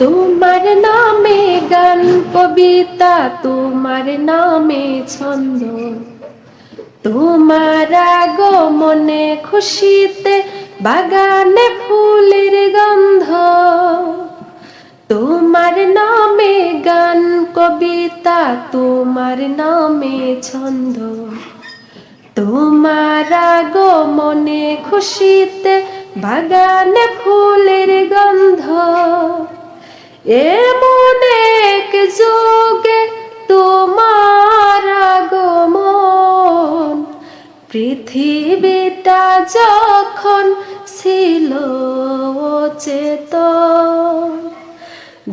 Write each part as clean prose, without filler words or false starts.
তোমার নামে গান কবিতা, তোমার নামে ছন্দ, তোমার আগমনে খুশিতে বাগানে ফুলের গন্ধ। তোমার নামে গান কবিতা, তোমার নামে ছন্দ, তোমার আগমনে খুশিতে বাগানে ফুলের গন্ধ। এমন এক যোগে তোমার আগমন, পৃথিবীটা যখন ছিল অচেতন,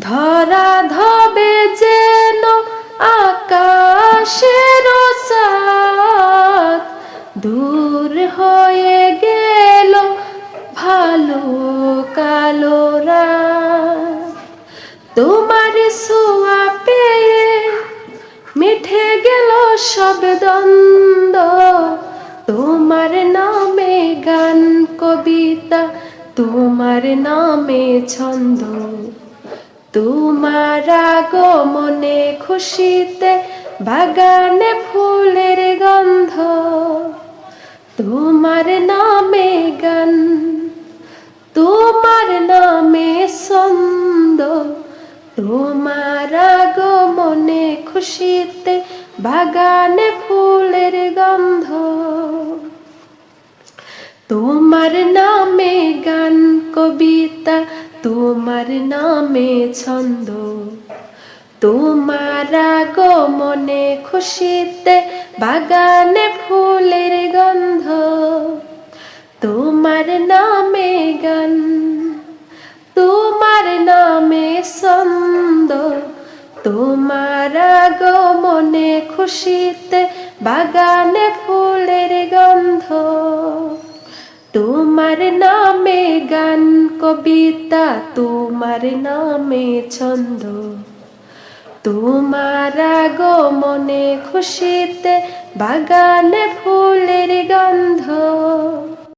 ধরা ধবে যেন আকাশের চাঁদ, দূর হয়ে গেল ভালো কালো রাত। তোমার ছোঁয়া পেয়ে মিঠে গেল সব দ্বন্দ্ব, তোমার নামে গান কবিতা, তোমার নামে ছন্দ, তোমার আগমনে খুশিতে বাগানে ফুলের গন্ধ। তোমার নামে গান, তোমার নামে ছন্দ, তোমার আগমনে খুশিতে বাগানে ফুলের গন্ধ। তোমার নামে গান কবিতা, তোমার নামে ছন্দ, তোমার আগমনে খুশিতে বাগানে ফুলের গন্ধ। তোমার নামে গান, তোমার নামে ছন্দ, তোমার আগমনে খুশিতে বাগানে ফুলের গন্ধ। তোমার নামে গান কবিতা, তোমার নামে ছন্দ, তোমার আগমনে খুশিতে বাগানে ফুলের গন্ধ।